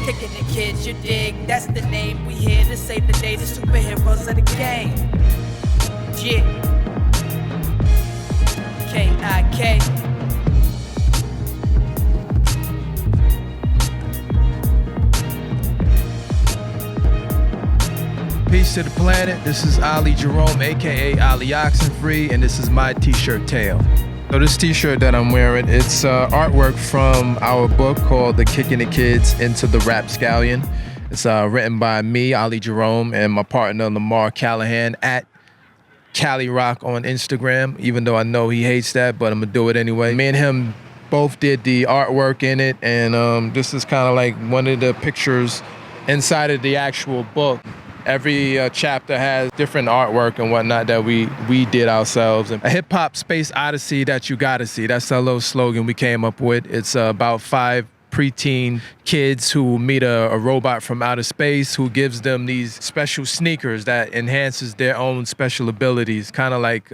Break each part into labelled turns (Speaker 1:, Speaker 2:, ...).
Speaker 1: Kickin' It Kids, you dig? That's the name. We here to save the day, the superheroes of the game. Yeah. K-I-K.
Speaker 2: Peace to the planet. This is Ali Jerome, aka Ali Oxenfree, and this is my T-shirt tale. So this T-shirt that I'm wearing, it's artwork from our book called The Kickin It Kids Into the Rapscallion. It's written by me, Ali Jerome, and my partner Lamar Callahan at Cali Rock on Instagram. Even though I know he hates that, but I'm gonna do it anyway. Me and him both did the artwork in it, and this is kind of like one of the pictures inside of the actual book. Every chapter has different artwork and whatnot that we did ourselves. And a hip-hop Space Odyssey that you gotta see. That's our little slogan we came up with. It's about 5 preteen kids who meet a robot from outer space who gives them these special sneakers that enhances their own special abilities, kind of like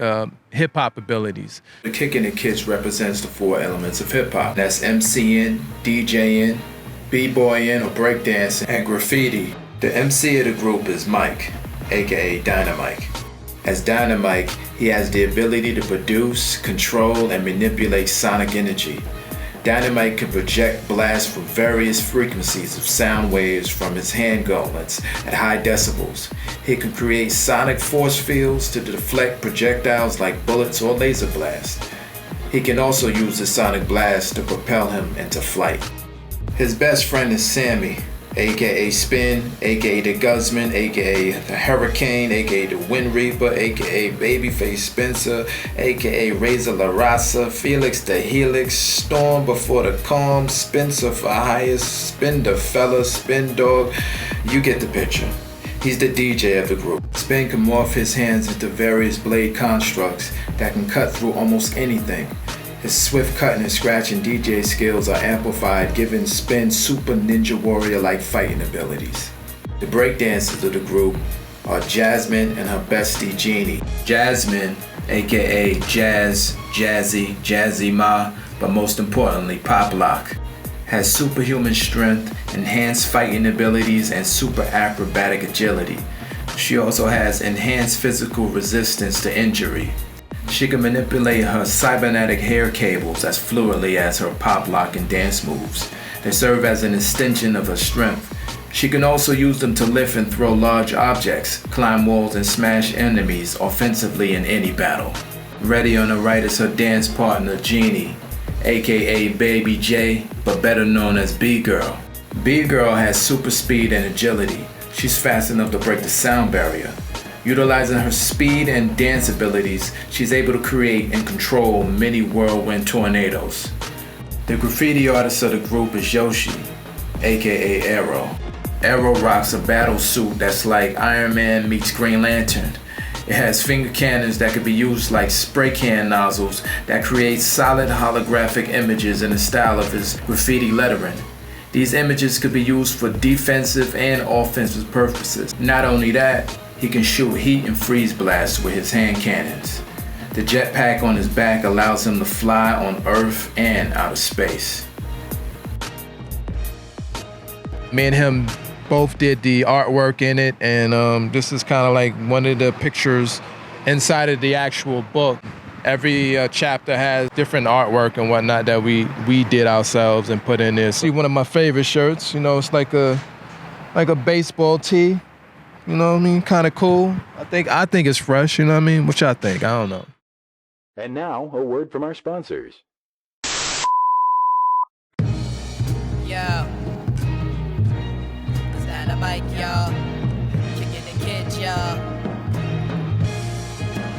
Speaker 2: hip-hop abilities. The Kickin It Kids represents the 4 elements of hip-hop. That's MCing, DJing, B-boying or breakdancing, and graffiti. The MC of the group is Mike, aka Dynamite. As Dynamite, he has the ability to produce, control, and manipulate sonic energy. Dynamite can project blasts from various frequencies of sound waves from his hand gauntlets at high decibels. He can create sonic force fields to deflect projectiles like bullets or laser blasts. He can also use the sonic blast to propel him into flight. His best friend is Sammy, aka Spin, aka the Guzman, aka the Hurricane, aka the Wind Reaper, aka Babyface Spencer, aka Razor La Raza, Felix the Helix, Storm before the calm, Spencer for highest, Spin the Fella, Spin Dog. You get the picture. He's the DJ of the group. Spin can morph his hands into various blade constructs that can cut through almost anything. His swift cutting and scratching DJ skills are amplified, giving Spin super ninja warrior-like fighting abilities. The breakdancers of the group are Jasmine and her bestie Jeannie. Jasmine, aka Jazz, Jazzy, Jazzy Ma, but most importantly Pop Lock, has superhuman strength, enhanced fighting abilities, and super acrobatic agility. She also has enhanced physical resistance to injury. She can manipulate her cybernetic hair cables as fluidly as her pop lock and dance moves. They serve as an extension of her strength. She can also use them to lift and throw large objects, climb walls, and smash enemies offensively in any battle. Ready on the right is her dance partner, Jeannie, aka Baby J, but better known as B-Girl. B-Girl has super speed and agility. She's fast enough to break the sound barrier. Utilizing her speed and dance abilities, she's able to create and control many whirlwind tornadoes. The graffiti artist of the group is Yoshi, aka Arrow. Arrow rocks a battle suit that's like Iron Man meets Green Lantern. It has finger cannons that could be used like spray can nozzles that create solid holographic images in the style of his graffiti lettering. These images could be used for defensive and offensive purposes. Not only that, he can shoot heat and freeze blasts with his hand cannons. The jetpack on his back allows him to fly on Earth and outer space. Me and him both did the artwork in it, and this is kind of like one of the pictures inside of the actual book. Every chapter has different artwork and whatnot that we did ourselves and put in there. See, one of my favorite shirts, you know, it's like a baseball tee. You know what I mean? Kind of cool. I think it's fresh, you know what I mean? What y'all think? I don't know.
Speaker 3: And now, a word from our sponsors.
Speaker 1: Yo. It's Dynamite, y'all. Kickin It Kids, y'all.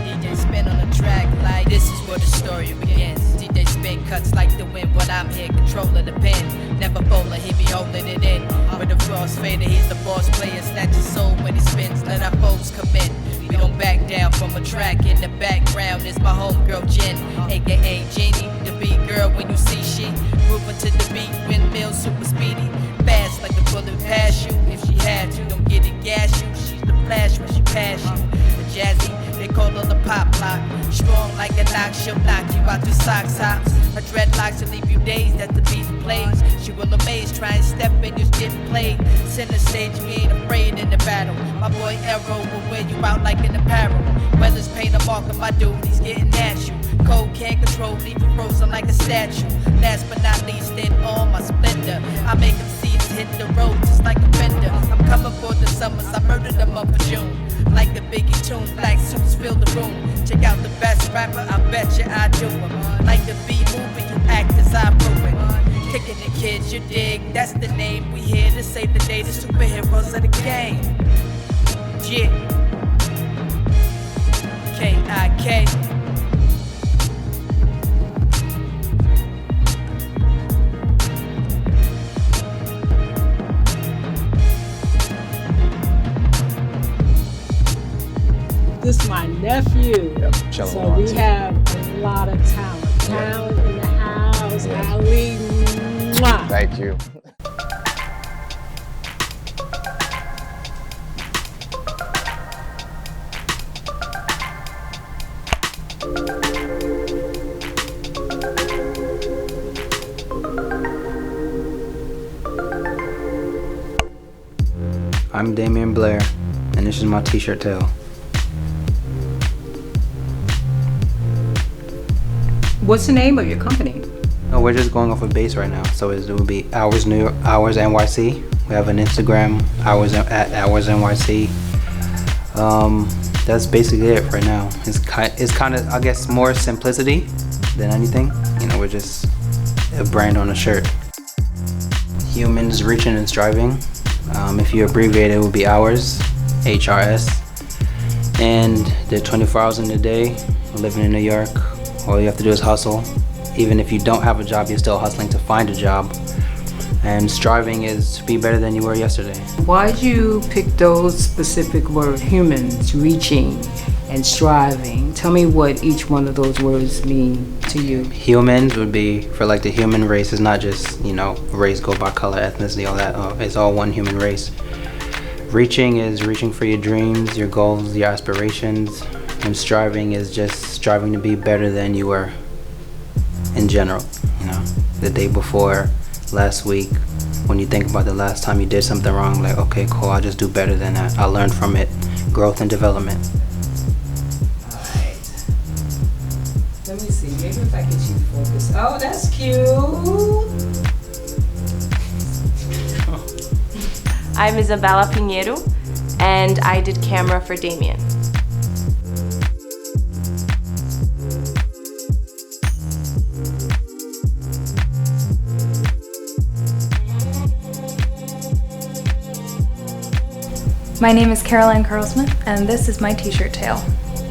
Speaker 1: DJ Spin on the track like this is where the story begins. DJ Spin cuts like the wind when I'm here controlling the pen. Never bowler, he be holding it in. With the crossfader, he's the boss player. Snatch his soul when he spins, let our foes come in. We don't back down from a track. In the background is my homegirl Jen, aka Jeannie, the beat girl when you see she moving to the beat, windmill super speedy, fast like a bullet past you. If she had you, don't get it gas you. She's the flash when she pass you. The jazzy, they call her the pop lock. Strong like a knock, she'll knock you out your socks hops. Her dreadlocks will leave you dazed at the beat play. plays. She will amaze, try and step in, just getting played. Center stage, we ain't afraid in the battle. My boy Arrow will wear you out like an apparel. Weather's paint a mark of my dude, he's getting at you. Cold can't control, leave you frozen like a statue. Last but not least, in all my splendor, I make them seeds hit the road just like a fender. I'm coming for the summers, I murdered them up for June. Like the Biggie tune, black suits fill the room. Check out the best rapper, I bet you I do him. Like the B-movie, you act as I ruin. Kickin' It Kids, you dig, that's the name. We here to save the day, the superheroes of the game. Yeah. K-I-K.
Speaker 4: This is my nephew.
Speaker 2: Yep,
Speaker 4: so we have a lot of talent. Talent in the house.
Speaker 2: Yeah.
Speaker 4: Ali. Mwah.
Speaker 2: Thank you.
Speaker 5: I'm Damien Blair, and this is my t-shirt tale.
Speaker 4: What's the name of your company?
Speaker 5: No, we're just going off a base right now, so it will be Hours NYC. We have an Instagram, Hours NYC. That's basically it right now. It's kind of, I guess, more simplicity than anything. You know, we're just a brand on a shirt. Humans reaching and striving. If you abbreviate it, would be Hours, HRS. And they're 24 hours in a day. We're living in New York. All you have to do is hustle. Even if you don't have a job, you're still hustling to find a job. And striving is to be better than you were yesterday.
Speaker 4: Why'd you pick those specific words, humans, reaching, and striving? Tell me what each one of those words mean to you.
Speaker 5: Humans would be for like the human race. It's not just, you know, race go by color, ethnicity, all that. It's all one human race. Reaching is reaching for your dreams, your goals, your aspirations. And striving is just striving to be better than you were in general. You know, the day before, last week, when you think about the last time you did something wrong, like, okay, cool, I'll just do better than that. I learned from it. Growth and development.
Speaker 4: Alright. Let me see, maybe if I get you to focus. Oh, that's cute.
Speaker 6: I'm Isabella Pinheiro, and I did camera for Damien.
Speaker 7: My name is Caroline Carlsmith, and this is my t-shirt tale.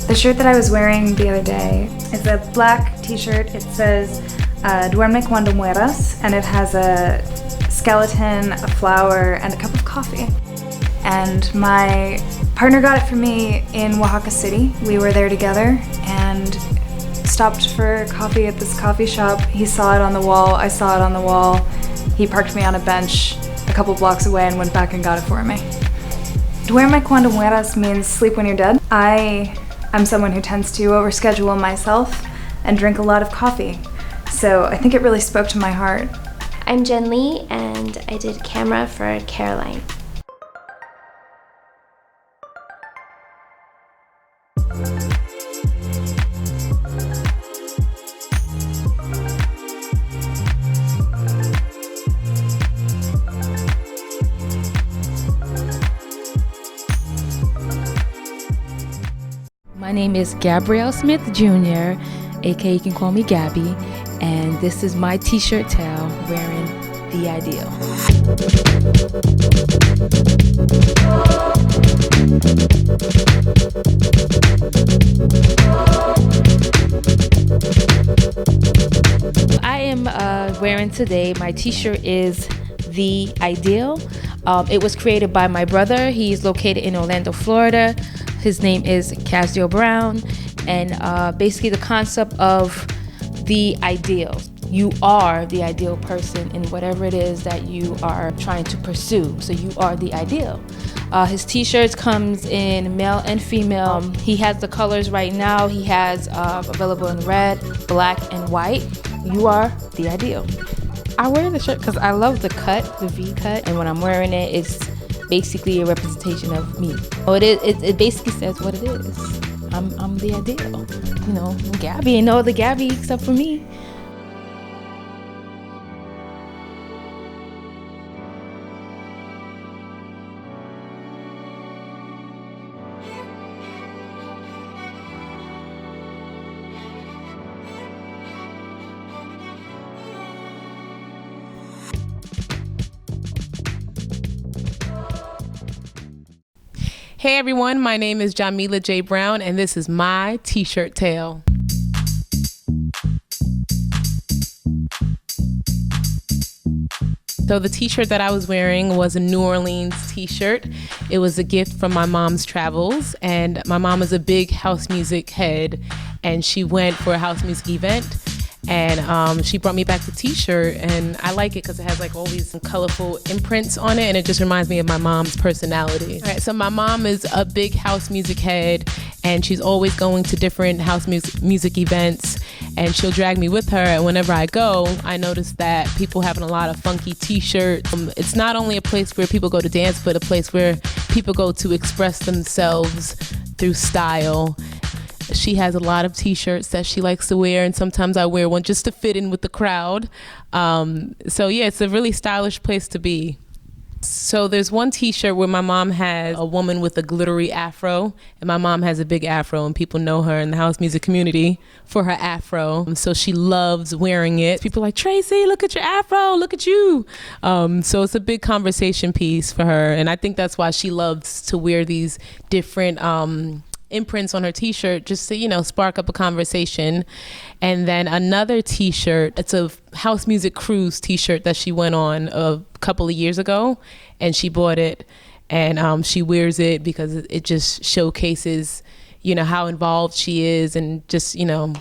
Speaker 7: The shirt that I was wearing the other day is a black t-shirt. It says, Duerme Cuando Mueros, and it has a skeleton, a flower, and a cup of coffee. And my partner got it for me in Oaxaca City. We were there together and stopped for coffee at this coffee shop. He saw it on the wall, I saw it on the wall. He parked me on a bench a couple blocks away and went back and got it for me. Duerme Cuando Mueros means sleep when you're dead. I am someone who tends to overschedule myself and drink a lot of coffee. So I think it really spoke to my heart.
Speaker 6: I'm Jen Lee, and I did camera for Caroline.
Speaker 8: My name is Gabrielle Smith Jr., aka you can call me Gabby, and this is my t-shirt tale wearing the ideal. I am wearing today, my t-shirt is the ideal. It was created by my brother. He's located in Orlando, Florida. His name is Cazio Brown, and basically the concept of the ideal. You are the ideal person in whatever it is that you are trying to pursue. So you are the ideal. His t-shirts comes in male and female. He has the colors right now. He has available in red, black, and white. You are the ideal. I wear the shirt because I love the cut, the V cut, and when I'm wearing it, it's basically a representation of me. Oh, it basically says what it is. I'm the ideal. You know, Gabby ain't no other Gabby except for me.
Speaker 9: Hey everyone, my name is Jamila J. Brown, and this is my T-shirt tale. So the T-shirt that I was wearing was a New Orleans T-shirt. It was a gift from my mom's travels, and my mom is a big house music head, and she went for a house music event. And she brought me back the T-shirt, and I like it because it has like all these colorful imprints on it, and it just reminds me of my mom's personality. All right, so my mom is a big house music head, and she's always going to different house music events, and she'll drag me with her. And whenever I go, I notice that people having a lot of funky T-shirts. It's not only a place where people go to dance, but a place where people go to express themselves through style. She has a lot of T-shirts that she likes to wear, and sometimes I wear one just to fit in with the crowd. So yeah, it's a really stylish place to be. So there's one T-shirt where my mom has a woman with a glittery afro, and my mom has a big afro, and people know her in the house music community for her afro. So she loves wearing it. People are like, Tracy, look at your afro, look at you. So it's a big conversation piece for her, and I think that's why she loves to wear these different imprints on her T-shirt, just to, you know, spark up a conversation. And then another T-shirt, it's a house music cruise T-shirt that she went on a couple of years ago, and she bought it, and she wears it because it just showcases, you know, how involved she is and just, you know,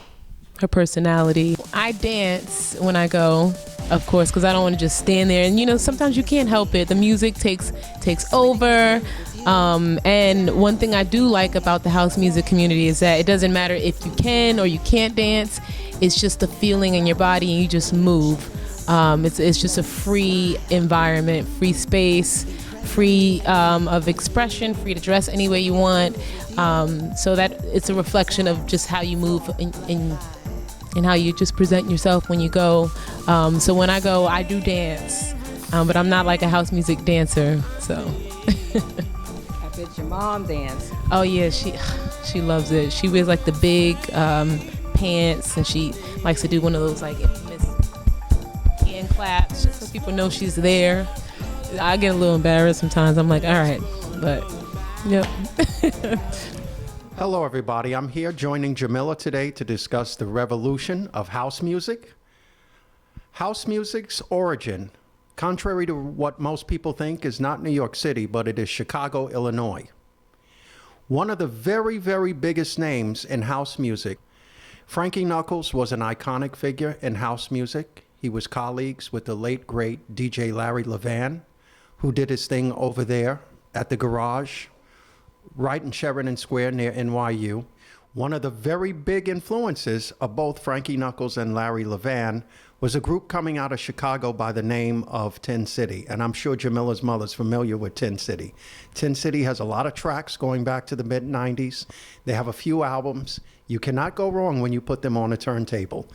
Speaker 9: her personality. I dance when I go, of course, because I don't want to just stand there, and you know, sometimes you can't help it. The music takes over. And one thing I do like about the house music community is that it doesn't matter if you can or you can't dance. It's just a feeling in your body, and you just move. It's just a free environment, free space, free of expression, free to dress any way you want. So that it's a reflection of just how you move and how you just present yourself when you go. So when I go, I do dance, but I'm not like a house music dancer, so.
Speaker 4: Did your mom dance?
Speaker 9: Oh yeah, she loves it. She wears like the big pants, and she likes to do one of those like infamous hand claps just so people know she's there. I get a little embarrassed sometimes. I'm like, all right, but yep.
Speaker 10: Hello everybody, I'm here joining Jamila today to discuss the revolution of house music. House music's origin, contrary to what most people think, is not New York City, but it is Chicago, Illinois. One of the very, very biggest names in house music. Frankie Knuckles was an iconic figure in house music. He was colleagues with the late, great DJ Larry Levan, who did his thing over there at the Garage, right in Sheridan Square near NYU. One of the very big influences of both Frankie Knuckles and Larry Levan was a group coming out of Chicago by the name of Tin City. And I'm sure Jamila's mother's familiar with Tin City. Tin City has a lot of tracks going back to the mid-90s. They have a few albums. You cannot go wrong when you put them on a turntable.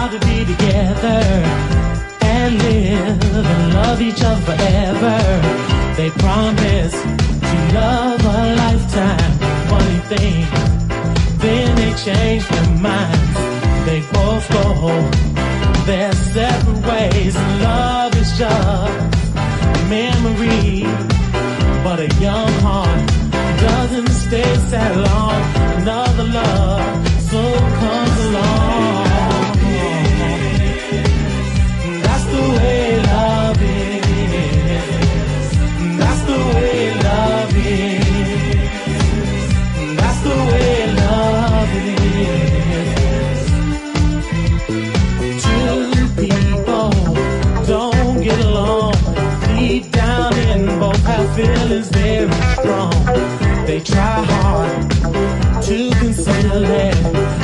Speaker 11: To be together and live and love each other forever. They promise to love a lifetime. Funny thing, then they change their minds. They both go their separate ways. Love is just a memory, but a young heart doesn't stay sad long. Another love soon comes along. That's the way love is. That's the way love is. is very strong. They try hard to conceal it.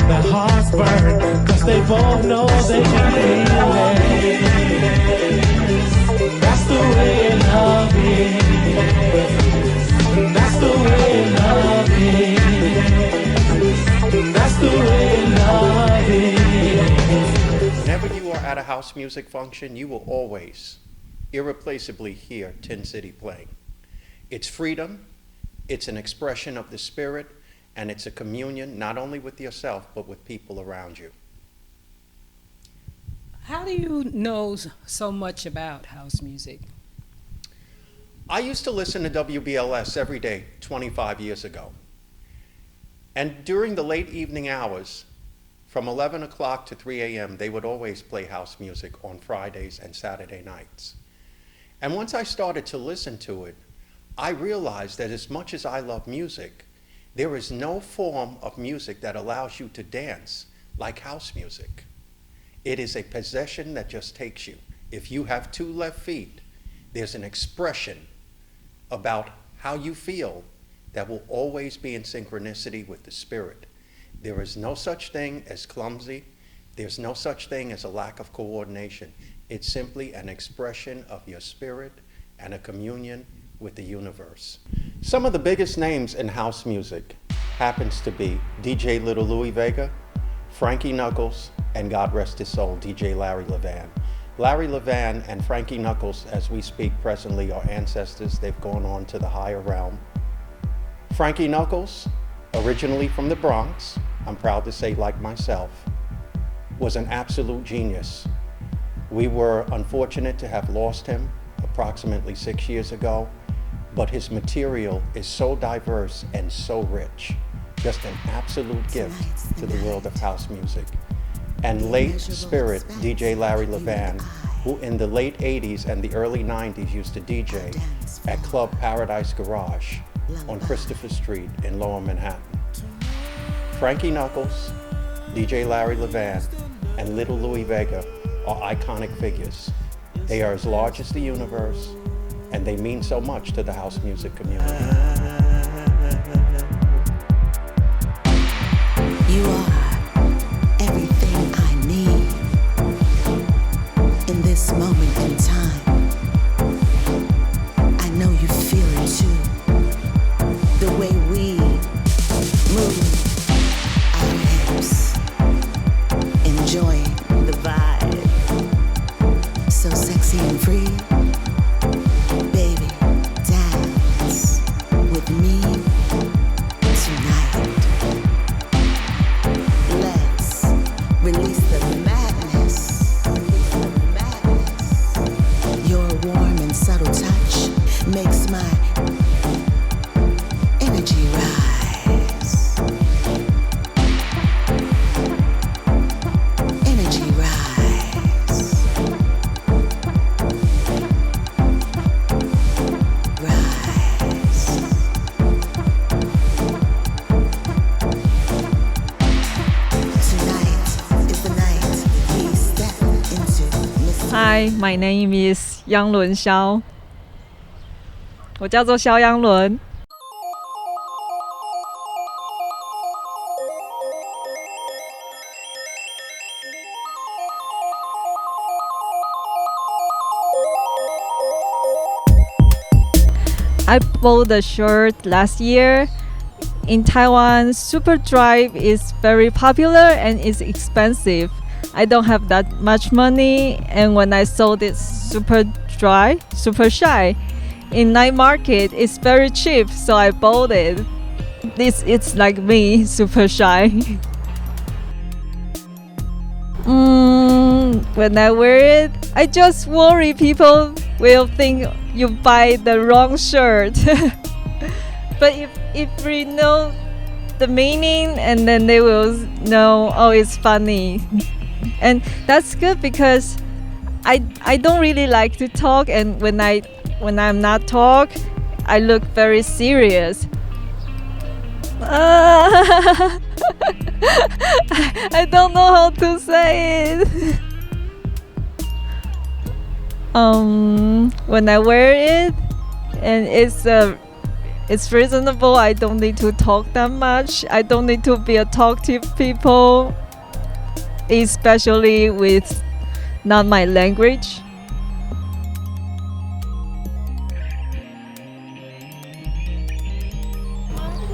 Speaker 11: Their hearts burn, cause they both know they can feel it. That's the way love is. That's the way love is. That's the way love is.
Speaker 10: Whenever you are at a house music function, you will always, irreplaceably hear Tin City playing. It's freedom, it's an expression of the spirit, and it's a communion not only with yourself, but with people around you.
Speaker 4: How do you know so much about house music?
Speaker 10: I used to listen to WBLS every day 25 years ago. And during the late evening hours, from 11 o'clock to 3 a.m., they would always play house music on Fridays and Saturday nights. And once I started to listen to it, I realized that as much as I love music, there is no form of music that allows you to dance like house music. It is a possession that just takes you. If you have two left feet, there's an expression about how you feel that will always be in synchronicity with the spirit. There is no such thing as clumsy. There's no such thing as a lack of coordination. It's simply an expression of your spirit and a communion with the universe. Some of the biggest names in house music happens to be DJ Little Louie Vega, Frankie Knuckles, and God rest his soul, DJ Larry Levan. Larry Levan and Frankie Knuckles, as we speak presently, are ancestors. They've gone on to the higher realm. Frankie Knuckles, originally from the Bronx, I'm proud to say like myself, was an absolute genius. We were unfortunate to have lost him approximately 6 years ago, but his material is so diverse and so rich. Just an absolute gift to the world of house music. And late spirit DJ Larry Levan, who in the late 80s and the early 90s used to DJ at Club Paradise Garage on Christopher Street in Lower Manhattan. Frankie Knuckles, DJ Larry Levan, and Little Louie Vega are iconic figures. They are as large as the universe, and they mean so much to the house music community.
Speaker 12: You are everything I need in this moment in time. I know you feel it too. The way we move our hips, enjoying the vibe. So sexy and free. Baby, dance with me tonight. Let's release the madness. Your warm and subtle touch makes my energy rise. Energy rise. Rise. Tonight is the night we step into mystery.
Speaker 13: Hi, my name is 央伦萧，我叫做萧央伦。I bought the shirt last year. In Taiwan, Super Drive is very popular and it's expensive. I don't have that much money, and when I saw this Super Shy in night market, it's very cheap, so I bought it. It's like me, Super Shy. When I wear it, I just worry people will think you buy the wrong shirt. But if we know the meaning, and then they will know, oh, it's funny. And that's good because I don't really like to talk, and when I'm not talk, I look very serious. I don't know how to say it. When I wear it, and it's reasonable. I don't need to talk that much. I don't need to be a talkative people, especially with not my language.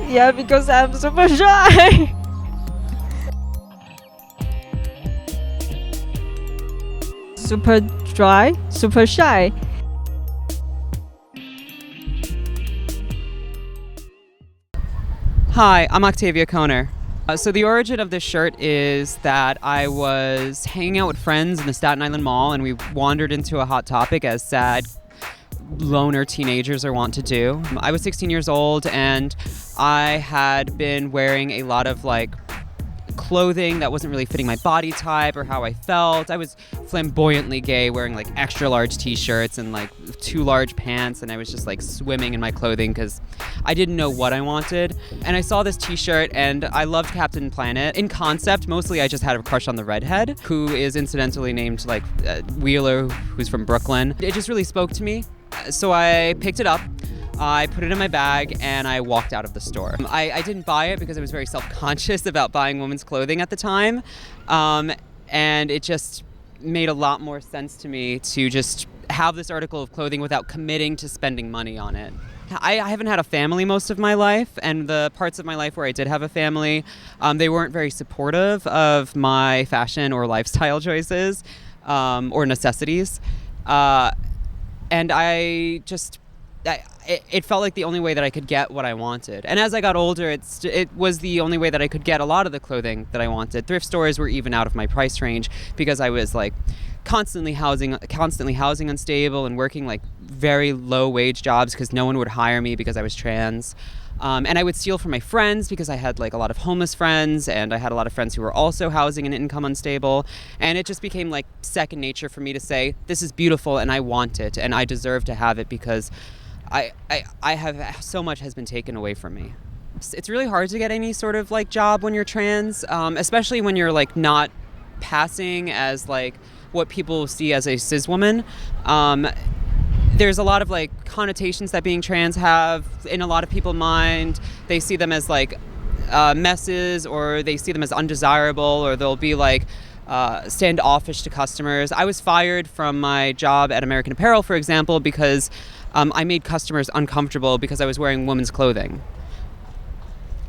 Speaker 13: Yeah, because I'm super shy. Super dry, super shy.
Speaker 14: Hi, I'm Octavia Koner. So the origin of this shirt is that I was hanging out with friends in the Staten Island Mall, and we wandered into a hot topic, as sad loner teenagers are wont to do. I was 16 years old, and I had been wearing a lot of like clothing that wasn't really fitting my body type or how I felt. I was flamboyantly gay, wearing like extra large t-shirts and like too large pants, and I was just like swimming in my clothing because I didn't know what I wanted. And I saw this t-shirt, and I loved Captain Planet. In concept, mostly I just had a crush on the redhead, who is incidentally named like Wheeler, who's from Brooklyn. It just really spoke to me. So I picked it up, I put it in my bag, and I walked out of the store. I didn't buy it because I was very self-conscious about buying women's clothing at the time. And it just made a lot more sense to me to just have this article of clothing without committing to spending money on it. I haven't had a family most of my life, and the parts of my life where I did have a family, they weren't very supportive of my fashion or lifestyle choices or necessities. And it felt like the only way that I could get what I wanted. And as I got older, it was the only way that I could get a lot of the clothing that I wanted. Thrift stores were even out of my price range because I was like constantly housing unstable and working like very low wage jobs because no one would hire me because I was trans. And I would steal from my friends because I had like a lot of homeless friends, and I had a lot of friends who were also housing and income unstable. And it just became like second nature for me to say, this is beautiful and I want it and I deserve to have it because I have so much has been taken away from me. It's really hard to get any sort of like job when you're trans, especially when you're like not passing as like what people see as a cis woman. There's a lot of like connotations that being trans have in a lot of people's mind. They see them as like messes, or they see them as undesirable, or they'll be like standoffish to customers. I was fired from my job at American Apparel, for example, because I made customers uncomfortable because I was wearing women's clothing.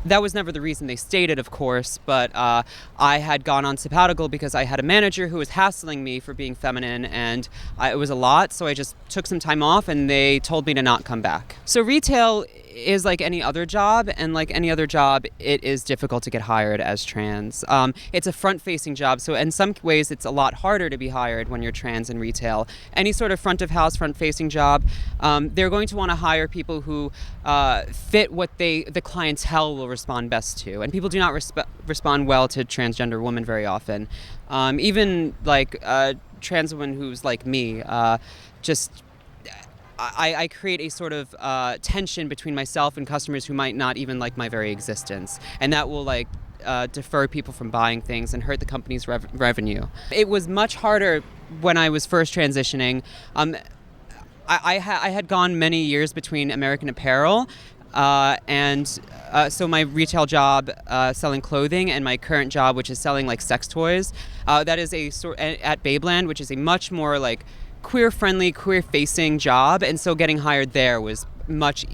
Speaker 14: That was never the reason they stated, of course, but I had gone on sabbatical because I had a manager who was hassling me for being feminine, and it was a lot, so I just took some time off, and they told me to not come back. So retail is like any other job, and like any other job, it is difficult to get hired as trans. It's a front-facing job, so in some ways it's a lot harder to be hired when you're trans in retail. Any sort of front-of-house, front-facing job, they're going to want to hire people who fit what the clientele will respond best to, and people do not respond well to transgender women very often. Even like a trans woman who's like me, I create a sort of tension between myself and customers who might not even like my very existence, and that will like defer people from buying things and hurt the company's revenue. It was much harder when I was first transitioning. I had gone many years between American Apparel and so my retail job selling clothing, and my current job, which is selling like sex toys. That is a sort at Babeland, which is a much more like queer-friendly, queer-facing job, and so getting hired there was much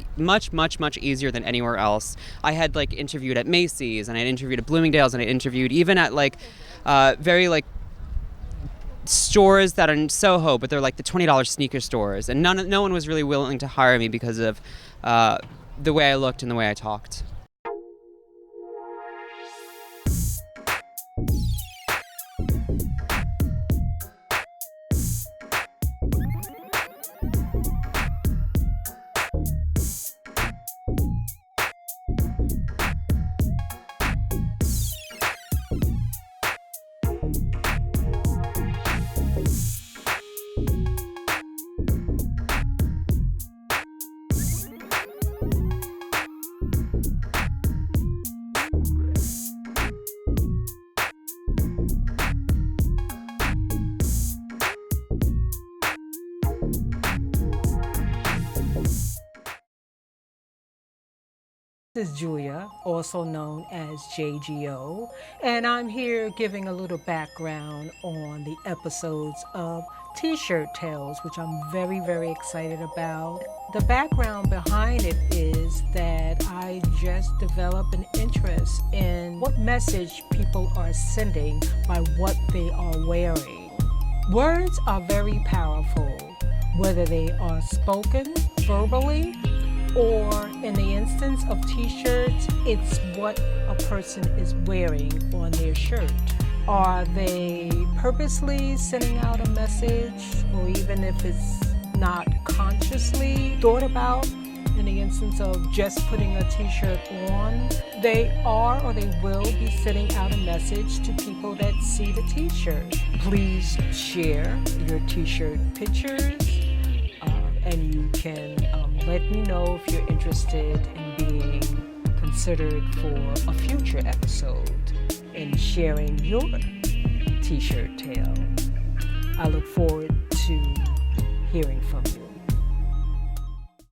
Speaker 14: easier than anywhere else. I had like interviewed at Macy's, and I had interviewed at Bloomingdale's, and I interviewed even at like very like stores that are in Soho, but they're like the $20 sneaker stores, and no one was really willing to hire me because of the way I looked and the way I talked.
Speaker 15: This is Julia, also known as JGO, and I'm here giving a little background on the episodes of Teeshirtales, which I'm very, very excited about. The background behind it is that I just developed an interest in what message people are sending by what they are wearing. Words are very powerful, whether they are spoken verbally or in the instance of t-shirts, it's what a person is wearing on their shirt. Are they purposely sending out a message, or even if it's not consciously thought about, in the instance of just putting a t-shirt on, they are or they will be sending out a message to people that see the t-shirt. Please share your t-shirt pictures, and you can let me know if you're interested in being considered for a future episode in sharing your t-shirt tale. I look forward to hearing from you.